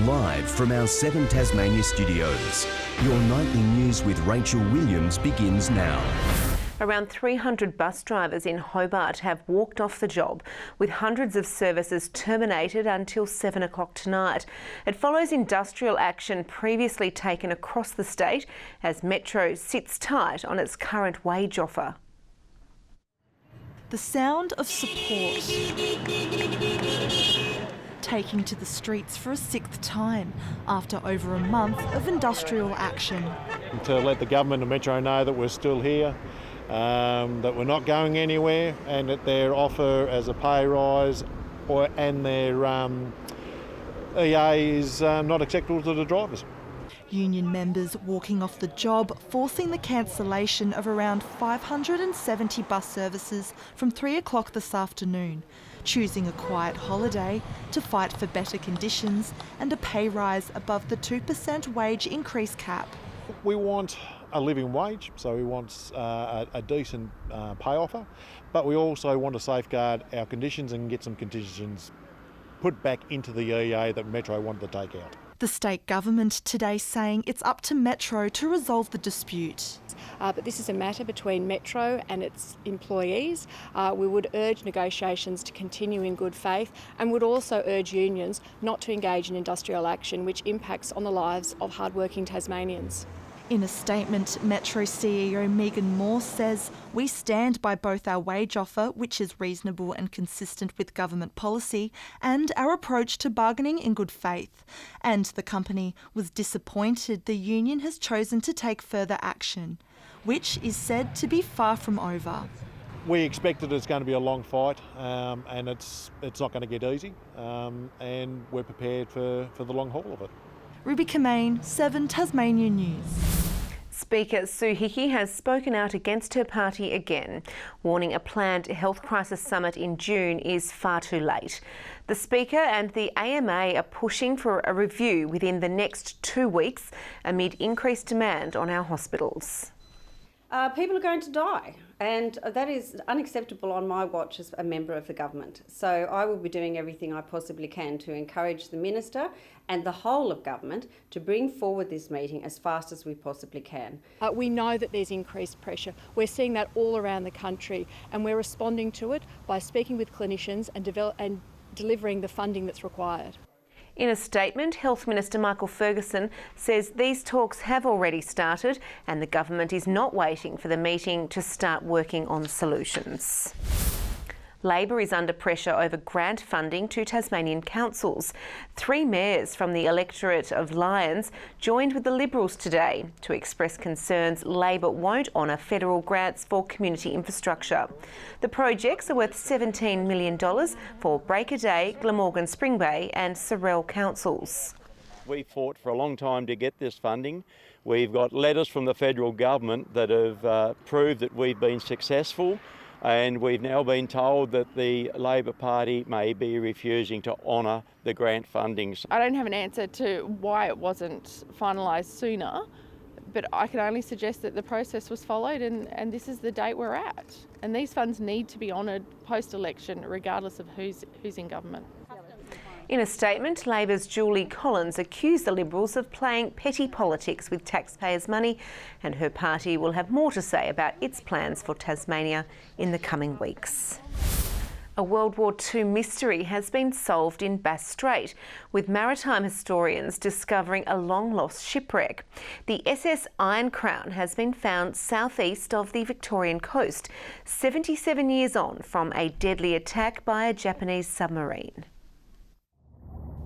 Live from our 7 Tasmania studios, your nightly news with Rachel Williams begins now. Around 300 bus drivers in Hobart have walked off the job, with hundreds of services terminated until 7 o'clock tonight. It follows industrial action previously taken across the state as Metro sits tight on its current wage offer. The sound of support. Taking to the streets for a 6th time after over a month of industrial action. To let the government and Metro know that we're still here, that we're not going anywhere, and that their offer as a pay rise and their EA is not acceptable to the drivers. Union members walking off the job, forcing the cancellation of around 570 bus services from 3 o'clock this afternoon, choosing a quiet holiday to fight for better conditions and a pay rise above the 2% wage increase cap. We want a living wage, so we want a decent pay offer, but we also want to safeguard our conditions and get some conditions put back into the EA that Metro wanted to take out. The state government today saying it's up to Metro to resolve the dispute. But this is a matter between Metro and its employees. We would urge negotiations to continue in good faith and would also urge unions not to engage in industrial action which impacts on the lives of hardworking Tasmanians. In a statement, Metro CEO Megan Moore says, "We stand by both our wage offer, which is reasonable and consistent with government policy, and our approach to bargaining in good faith." And the company was disappointed the union has chosen to take further action, which is said to be far from over. We expected it's going to be a long fight, and it's not going to get easy, and we're prepared for the long haul of it. Ruby COMMANE, 7 Tasmania News. Speaker Sue Hickey has spoken out against her party again, warning a planned health crisis summit in June is far too late. The Speaker and the AMA are pushing for a review within the next 2 weeks amid increased demand on our hospitals. People are going to die, and that is unacceptable on my watch as a member of the government. So I will be doing everything I possibly can to encourage the Minister and the whole of government to bring forward this meeting as fast as we possibly can. We know that there's increased pressure. We're seeing that all around the country, and we're responding to it by speaking with clinicians and delivering the funding that's required. In a statement, Health Minister Michael Ferguson says these talks have already started and the government is not waiting for the meeting to start working on solutions. Labor is under pressure over grant funding to Tasmanian councils. 3 mayors from the electorate of LYONS joined with the Liberals today to express concerns Labor won't honour federal grants for community infrastructure. The projects are worth $17 million for Break Day, Glamorgan Spring Bay and Sorell councils. We fought for a long time to get this funding. We've got letters from the federal government that have proved that we've been successful. And we've now been told that the Labor Party may be refusing to honour the grant fundings. I don't have an answer to why it wasn't finalised sooner, but I can only suggest that the process was followed and this is the date we're at. And these funds need to be honoured post-election regardless of who's in government. In a statement, Labor's Julie Collins accused the Liberals of playing petty politics with taxpayers' money, and her party will have more to say about its plans for Tasmania in the coming weeks. A World War II mystery has been solved in Bass Strait, with maritime historians discovering a long-lost shipwreck. The SS Iron Crown has been found southeast of the Victorian coast, 77 years on from a deadly attack by a Japanese submarine.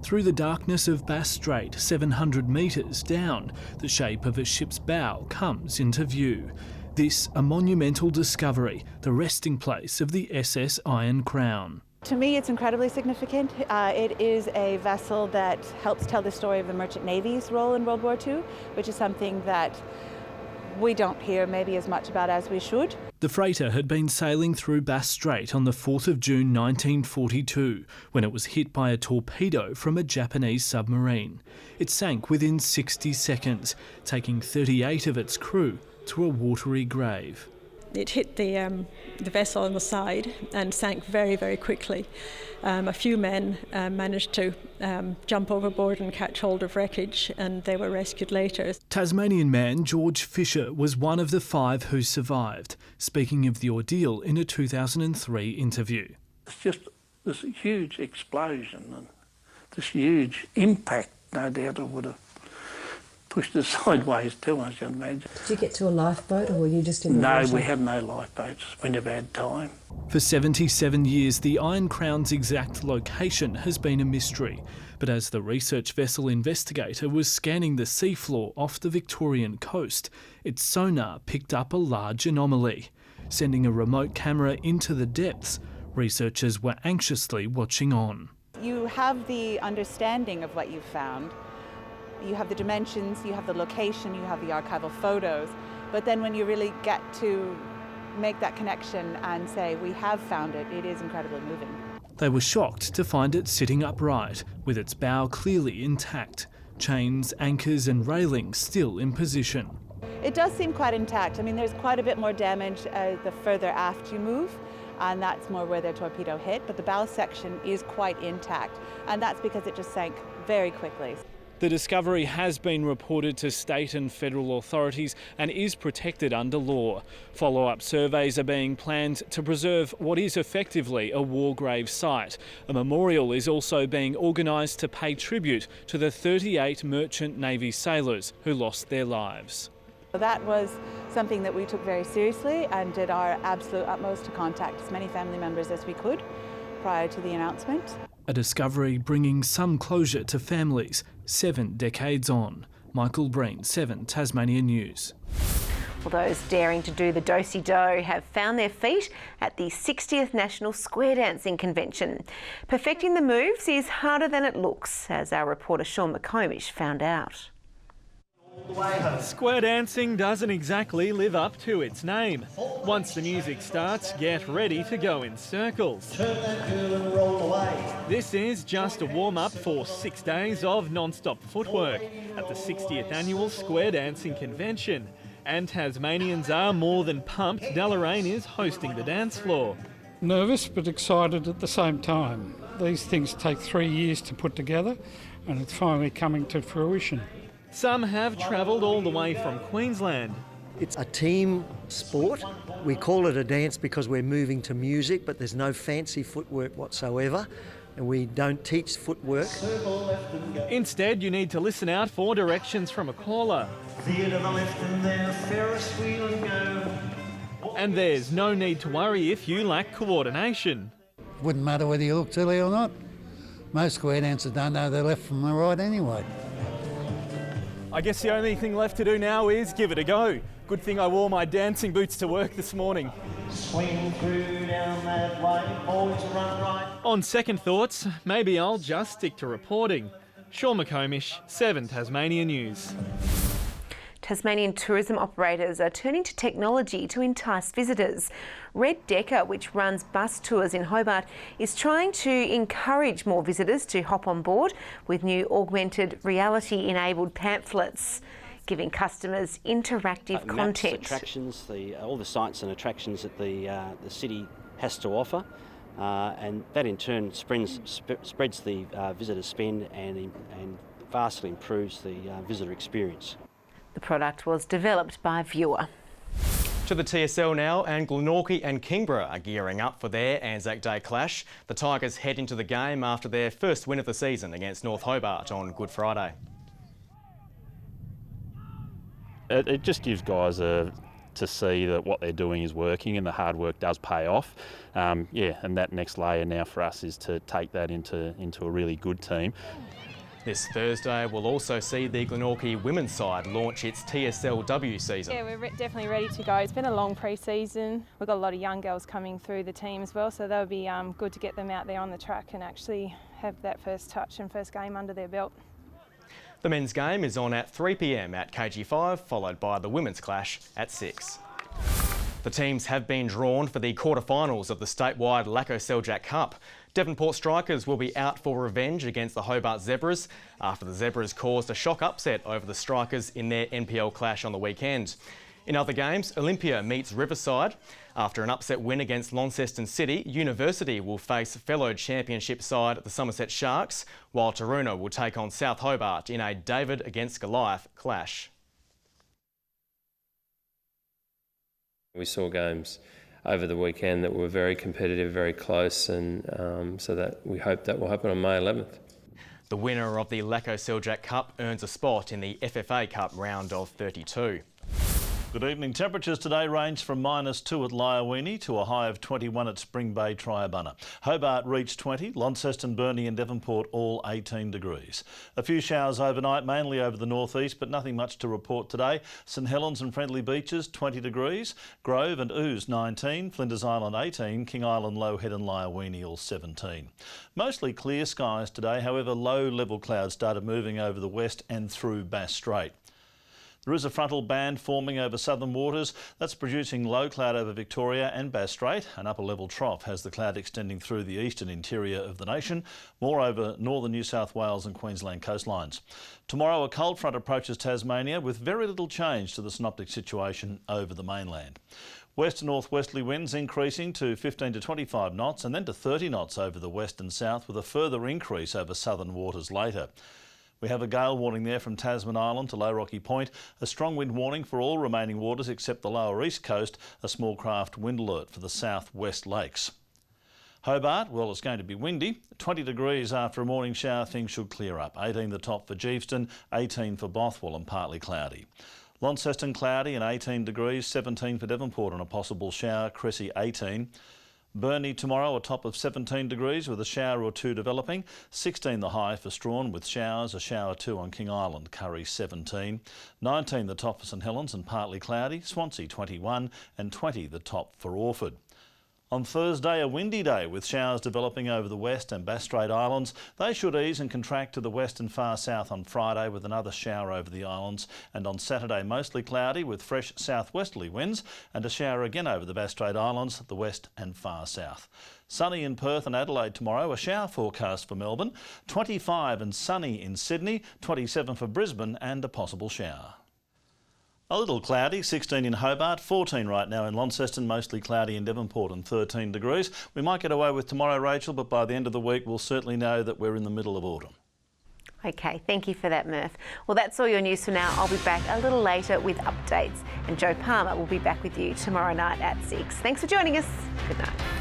Through the darkness of Bass Strait, 700 metres down, the shape of a ship's bow comes into view. This, a monumental discovery, the resting place of the SS Iron Crown. To me, it's incredibly significant. It is a vessel that helps tell the story of the Merchant Navy's role in World War II, which is something that we don't hear maybe as much about as we should. The freighter had been sailing through Bass Strait on the 4th of June 1942 when it was hit by a torpedo from a Japanese submarine. It sank within 60 seconds, taking 38 of its crew to a watery grave. it hit the vessel on the side and sank very, very quickly. A few men managed to jump overboard and catch hold of wreckage, and they were rescued later. Tasmanian man George Fisher was one of the 5 who survived, speaking of the ordeal in a 2003 interview. It's just this huge explosion and this huge impact, no doubt it would have pushed us sideways too, I should imagine. Did you get to a lifeboat, or were you just in the water? No, we had no lifeboats. We never had time. For 77 years, the Iron Crown's exact location has been a mystery. But as the research vessel investigator was scanning the seafloor off the Victorian coast, its sonar picked up a large anomaly. Sending a remote camera into the depths, researchers were anxiously watching on. You have the understanding of what you've found. You have the dimensions, you have the location, you have the archival photos, but then when you really get to make that connection and say, we have found it, it is incredibly moving. They were shocked to find it sitting upright, with its bow clearly intact, chains, anchors and railings still in position. It does seem quite intact. I mean, there's quite a bit more damage the further aft you move, and that's more where the torpedo hit, but the bow section is quite intact, and that's because it just sank very quickly. The discovery has been reported to state and federal authorities and is protected under law. Follow-up surveys are being planned to preserve what is effectively a war grave site. A memorial is also being organised to pay tribute to the 38 Merchant Navy sailors who lost their lives. That was something that we took very seriously and did our absolute utmost to contact as many family members as we could prior to the announcement. A discovery bringing some closure to families 7 decades on. Michael Breen, 7 Tasmania News. Well, those daring to do the do-si-do have found their feet at the 60th National Square Dancing Convention. Perfecting the moves is harder than it looks, as our reporter Sean McComish found out. Square dancing doesn't exactly live up to its name. Once the music starts, get ready to go in circles. This is just a warm-up for 6 days of non-stop footwork at the 60th Annual Square Dancing Convention. And Tasmanians are more than pumped DELORAINE is hosting the dance floor. Nervous but excited at the same time. These things take 3 years to put together, and it's finally coming to fruition. Some have travelled all the way from Queensland. It's a team sport. We call it a dance because we're moving to music, but there's no fancy footwork whatsoever, and we don't teach footwork. Instead, you need to listen out for directions from a caller. And there's no need to worry if you lack coordination. Wouldn't matter whether you look silly or not. Most square dancers don't know their left from the right anyway. I guess the only thing left to do now is give it a go. Good thing I wore my dancing boots to work this morning. Swing through down that lane, always run right. On second thoughts, maybe I'll just stick to reporting. Sean McComish, 7 Tasmania News. Tasmanian tourism operators are turning to technology to entice visitors. Red Decker, which runs bus tours in Hobart, is trying to encourage more visitors to hop on board with new augmented reality-enabled pamphlets, giving customers interactive content. Attractions, all the sites and attractions that the city has to offer, and that in turn spreads the visitor spend and vastly improves the visitor experience. The product was developed by Viewer. To the TSL now, and Glenorchy and Kingborough are gearing up for their Anzac Day clash. The Tigers head into the game after their first win of the season against North Hobart on Good Friday. It just gives guys to see that what they're doing is working and the hard work does pay off. And that next layer now for us is to take that into a really good team. This Thursday will also see the Glenorchy women's side launch its TSLW season. Yeah, we're definitely ready to go. It's been a long pre-season. We've got a lot of young girls coming through the team as well, so that would be good to get them out there on the track and actually have that first touch and first game under their belt. The men's game is on at 3 p.m. at KG5, followed by the women's clash at 6. The teams have been drawn for the quarterfinals of the statewide Lacko Seljak Cup. Devonport Strikers will be out for revenge against the Hobart Zebras after the Zebras caused a shock upset over the Strikers in their NPL clash on the weekend. In other games, Olympia meets Riverside. After an upset win against Launceston City, University will face fellow championship side the Somerset Sharks, while Taroona will take on South Hobart in a David against Goliath clash. We saw games over the weekend that were very competitive, very close, and so that we hope that will happen on May 11th. The winner of the LYONS Cup earns a spot in the FFA Cup round of 32. Good evening. Temperatures today range from -2 at Lyowini to a high of 21 at Spring Bay, Triabunna. Hobart reached 20, Launceston, Burnie and Devonport all 18 degrees. A few showers overnight, mainly over the northeast, but nothing much to report today. St Helens and Friendly Beaches 20 degrees, Grove and Ouse 19, Flinders Island 18, King Island, Low Head and Lyowini all 17. Mostly clear skies today, however low-level clouds started moving over the west and through Bass Strait. There is a frontal band forming over southern waters that's producing low cloud over Victoria and Bass Strait. An upper level trough has the cloud extending through the eastern interior of the nation, more over northern New South Wales and Queensland coastlines. Tomorrow a cold front approaches Tasmania with very little change to the synoptic situation over the mainland. West to northwesterly winds increasing to 15 to 25 knots and then to 30 knots over the west and south, with a further increase over southern waters later. We have a gale warning there from Tasman Island to Low Rocky Point, a strong wind warning for all remaining waters except the lower east coast, a small craft wind alert for the south-west lakes. Hobart, well, it's going to be windy. 20 degrees after a morning shower, things should clear up. 18 the top for Geeveston, 18 for Bothwell and partly cloudy. Launceston cloudy and 18 degrees, 17 for Devonport and a possible shower, Cressy 18. Burnie tomorrow a top of 17 degrees with a shower or two developing, 16 the high for Strawn with showers, a shower or two on King Island, Curry 17, 19 the top for St Helens and partly cloudy, Swansea 21 and 20 the top for Orford. On Thursday, a windy day with showers developing over the west and Bass Strait Islands. They should ease and contract to the west and far south on Friday with another shower over the islands. And on Saturday, mostly cloudy with fresh southwesterly winds and a shower again over the Bass Strait Islands, the west and far south. Sunny in Perth and Adelaide tomorrow, a shower forecast for Melbourne. 25 and sunny in Sydney, 27 for Brisbane and a possible shower. A little cloudy, 16 in Hobart, 14 right now in Launceston, mostly cloudy in Devonport and 13 degrees. We might get away with tomorrow, Rachel, but by the end of the week we'll certainly know that we're in the middle of autumn. Okay, thank you for that, Murph. Well, that's all your news for now. I'll be back a little later with updates, and Joe Palmer will be back with you tomorrow night at 6. Thanks for joining us. Good night.